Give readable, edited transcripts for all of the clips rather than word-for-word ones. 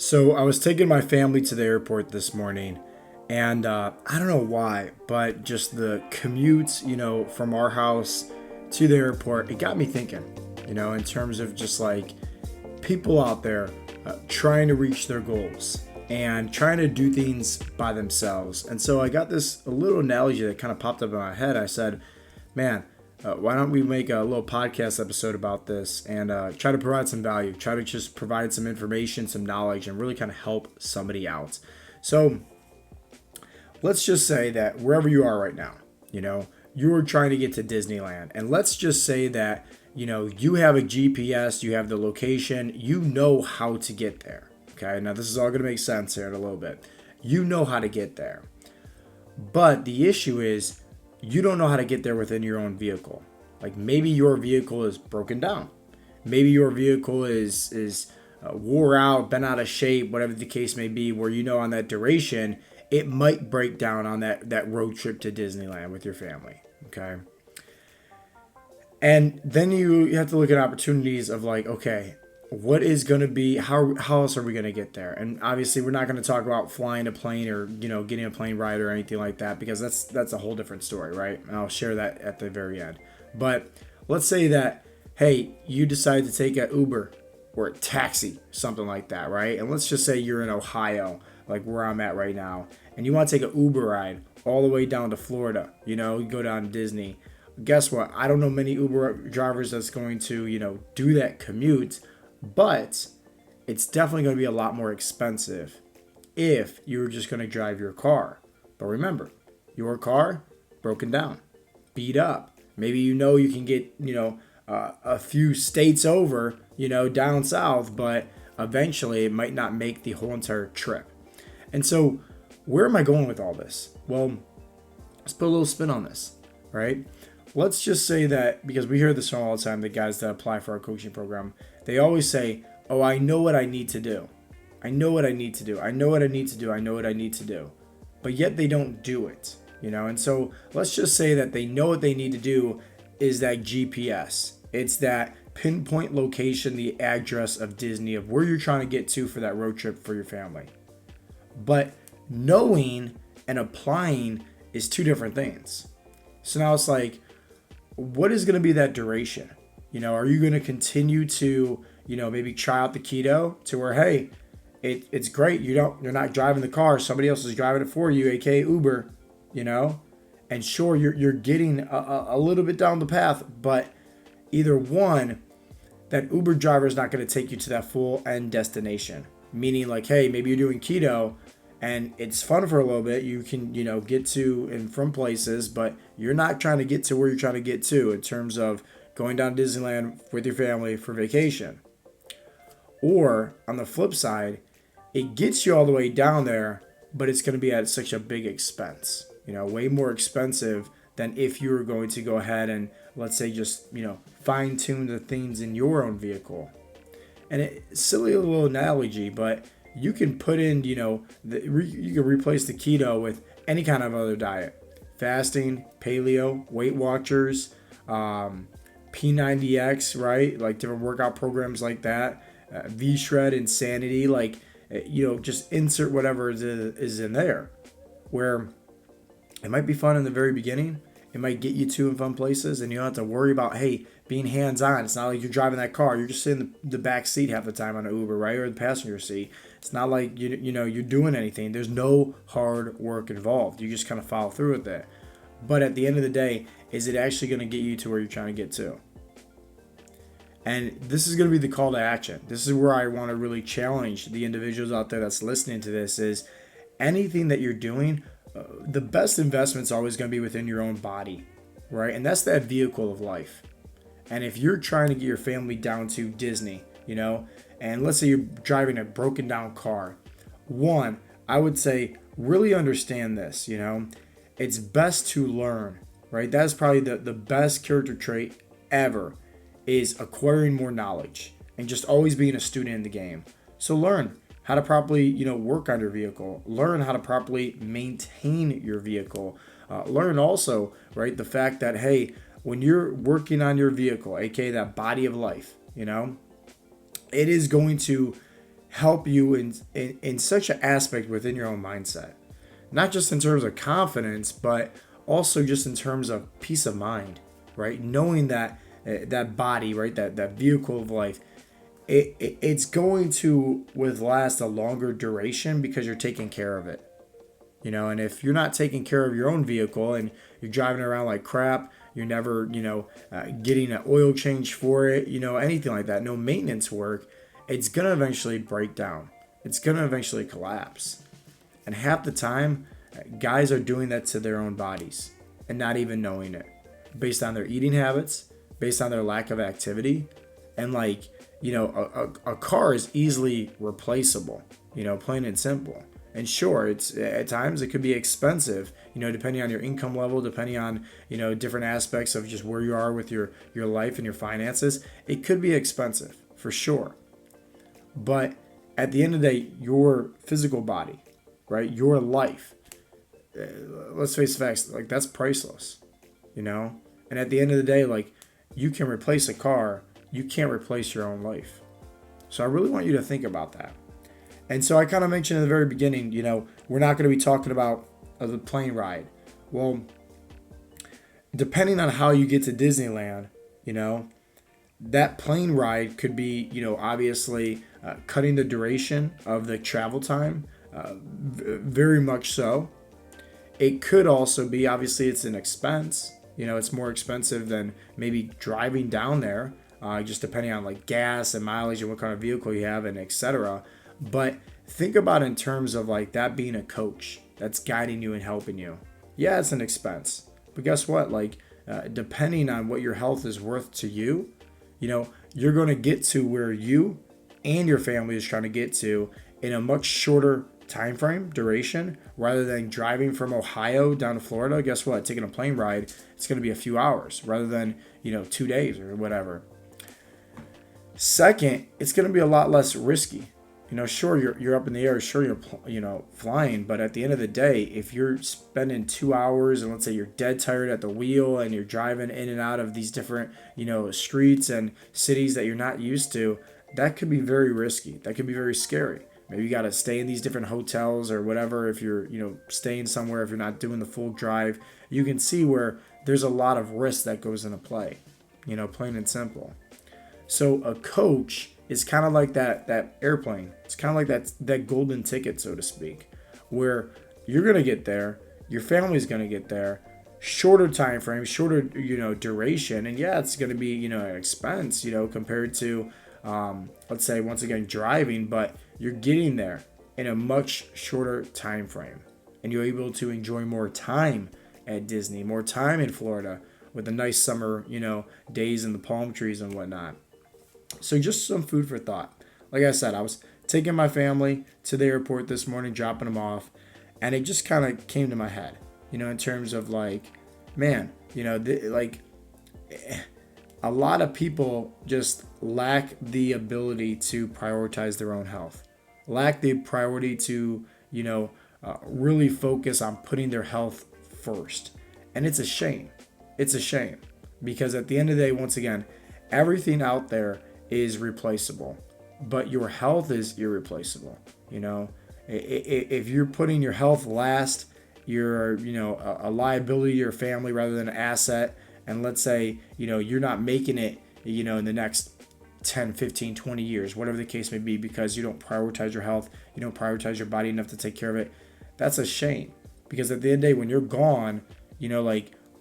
So I was taking my family to the airport this morning, and I don't know why, but just the commute, from our house to the airport, it got me thinking, in terms of just like people out there trying to reach their goals and trying to do things by themselves. And so I got this a little analogy that kind of popped up in my head. I said, man, why don't we make a little podcast episode about this and try to provide some value, try to just provide some information, some knowledge, and really kind of help somebody out. So let's just say that wherever you are right now, you're trying to get to Disneyland. And let's just say that, you have a GPS, you have the location, you know how to get there. Okay, now this is all going to make sense here in a little bit. You know how to get there. But the issue is, you don't know how to get there within your own vehicle. Like maybe your vehicle is broken down. Maybe your vehicle is wore out, bent out of shape, whatever the case may be, where on that duration, it might break down on that road trip to Disneyland with your family. Okay. And then you have to look at opportunities of like, okay, what is going to be, how else are we going to get there? And obviously we're not going to talk about flying a plane or, getting a plane ride or anything like that, because that's a whole different story, right? And I'll share that at the very end. But let's say that, hey, you decide to take an Uber or a taxi, something like that, right? And let's just say you're in Ohio, like where I'm at right now, and you want to take an Uber ride all the way down to Florida, you go down to Disney. Guess what? I don't know many Uber drivers that's going to, do that commute. But it's definitely going to be a lot more expensive if you're just going to drive your car. But remember, your car broken down, beat up. Maybe you can get a few states over, down south, but eventually it might not make the whole entire trip. And so, where am I going with all this? Well, let's put a little spin on this, right? Let's just say that, because we hear this all the time, the guys that apply for our coaching program, they always say, oh, I know what I need to do. I know what I need to do. I know what I need to do. I know what I need to do. But yet they don't do it, And so let's just say that they know what they need to do is that GPS. It's that pinpoint location, the address of Disney, of where you're trying to get to for that road trip for your family. But knowing and applying is two different things. So now it's like, what is going to be that duration? Are you going to continue to, maybe try out the keto to where, hey, it's great. You're not driving the car. Somebody else is driving it for you, aka Uber, and sure, you're getting a little bit down the path, but either one, that Uber driver is not going to take you to that full end destination. Meaning like, hey, maybe you're doing keto and it's fun for a little bit. You can, get to and from places, but you're not trying to get to where you're trying to get to in terms of going down to Disneyland with your family for vacation. Or on the flip side, it gets you all the way down there, but it's going to be at such a big expense, way more expensive than if you were going to go ahead and, let's say, just, fine tune the things in your own vehicle. And it's silly little analogy, but you can put in, you can replace the keto with any kind of other diet. Fasting, paleo, Weight Watchers, P90X, right? Like different workout programs like that. V-Shred, Insanity, like, just insert whatever is in there. Where it might be fun in the very beginning. It might get you to and from places, and you don't have to worry about, hey, being hands-on. It's not like you're driving that car. You're just sitting in the back seat half the time on an Uber, right? Or the passenger seat. It's not like, you're doing anything. There's no hard work involved. You just kind of follow through with it. But at the end of the day, is it actually going to get you to where you're trying to get to? And this is going to be the call to action. This is where I want to really challenge the individuals out there that's listening to this is anything that you're doing, the best investment is always going to be within your own body, right? And that's that vehicle of life. And if you're trying to get your family down to Disney, and let's say you're driving a broken down car, one, I would say really understand this, it's best to learn, right? That's probably the best character trait ever is acquiring more knowledge and just always being a student in the game. So learn how to properly, work on your vehicle. Learn how to properly maintain your vehicle. Learn also, right, the fact that, hey, when you're working on your vehicle, aka that body of life, it is going to help you in such an aspect within your own mindset. Not just in terms of confidence, but also just in terms of peace of mind, right? Knowing that that body, right, that vehicle of life, it's going to with last a longer duration because you're taking care of it. And if you're not taking care of your own vehicle and you're driving around like crap, you're never, getting an oil change for it, anything like that, no maintenance work, it's going to eventually break down. It's going to eventually collapse. And half the time, guys are doing that to their own bodies and not even knowing it based on their eating habits, based on their lack of activity. And like, a car is easily replaceable, plain and simple. And sure, it's at times it could be expensive, depending on your income level, depending on, different aspects of just where you are with your life and your finances. It could be expensive for sure. But at the end of the day, your physical body, right? Your life, let's face the facts, like that's priceless, And at the end of the day, like you can replace a car, you can't replace your own life. So I really want you to think about that. And so I kind of mentioned in the very beginning, we're not going to be talking about the plane ride. Well, depending on how you get to Disneyland, that plane ride could be, obviously cutting the duration of the travel time, very much so. It could also be, obviously, it's an expense. It's more expensive than maybe driving down there, just depending on like gas and mileage and what kind of vehicle you have and etc. But think about in terms of like that being a coach that's guiding you and helping you. Yeah, it's an expense. But guess what? Like, depending on what your health is worth to you, you're going to get to where you and your family is trying to get to in a much shorter time frame, duration, rather than driving from Ohio down to Florida. Guess what? Taking a plane ride, it's going to be a few hours rather than, 2 days or whatever. Second, it's going to be a lot less risky. Sure, you're up in the air, sure you're flying, but at the end of the day, if you're spending 2 hours and let's say you're dead tired at the wheel and you're driving in and out of these different, streets and cities that you're not used to, that could be very risky. That could be very scary. Maybe you got to stay in these different hotels or whatever. If you're, staying somewhere, if you're not doing the full drive, you can see where there's a lot of risk that goes into play, plain and simple. So a coach is kind of like that airplane. It's kind of like that golden ticket, so to speak, where you're going to get there, your family's going to get there, shorter time frame, shorter, duration. And yeah, it's going to be, an expense, compared to, let's say, once again, driving, but you're getting there in a much shorter time frame. And you're able to enjoy more time at Disney, more time in Florida with the nice summer, days and the palm trees and whatnot. So just some food for thought. Like I said, I was taking my family to the airport this morning, dropping them off, and it just kind of came to my head, in terms of like, man, a lot of people just lack the ability to prioritize their own health, lack the priority to, really focus on putting their health first. And it's a shame. It's a shame because at the end of the day, once again, everything out there is replaceable, but your health is irreplaceable. If you're putting your health last, you're, a liability to your family rather than an asset. And let's say, you're not making it, in the next 10, 15, 20 years, whatever the case may be, because you don't prioritize your health, you don't prioritize your body enough to take care of it. That's a shame because at the end of the day, when you're gone,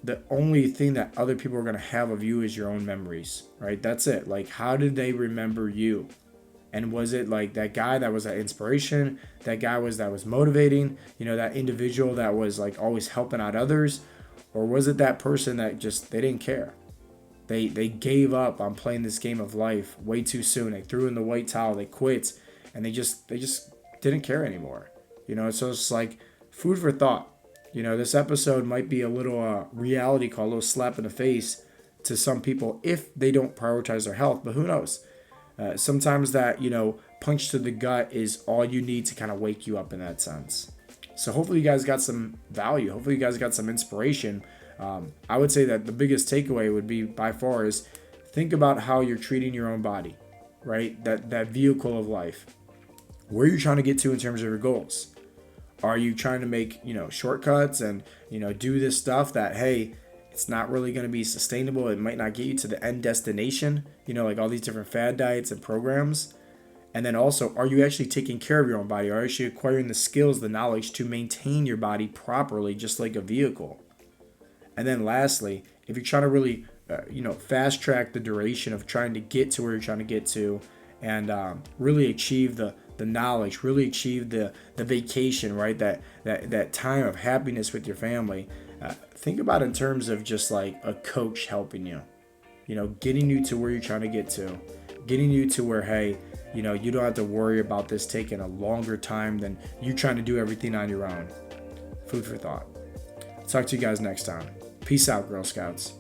the only thing that other people are going to have of you is your own memories, right? That's it. Like, how did they remember you? And was it like that guy that was that inspiration? That guy that was motivating, that individual that was like always helping out others? Or was it that person that just, they didn't care? They gave up on playing this game of life way too soon. They threw in the white towel, they quit, and they just didn't care anymore. So it's like food for thought. This episode might be a little reality call, a little slap in the face to some people if they don't prioritize their health. But who knows? Sometimes that, punch to the gut is all you need to kind of wake you up in that sense. So hopefully you guys got some value. Hopefully you guys got some inspiration. I would say that the biggest takeaway would be by far is think about how you're treating your own body, right? That vehicle of life. Where are you trying to get to in terms of your goals? Are you trying to make, shortcuts and, do this stuff that, hey, it's not really going to be sustainable. It might not get you to the end destination, like all these different fad diets and programs. And then also, are you actually taking care of your own body? Are you actually acquiring the skills, the knowledge to maintain your body properly, just like a vehicle? And then lastly, if you're trying to really, fast track the duration of trying to get to where you're trying to get to, and really achieve the knowledge, really achieve the vacation, right? That time of happiness with your family. Think about it in terms of just like a coach helping you, getting you to where you're trying to get to, getting you to where, hey, you don't have to worry about this taking a longer time than you trying to do everything on your own. Food for thought. Talk to you guys next time. Peace out, Girl Scouts.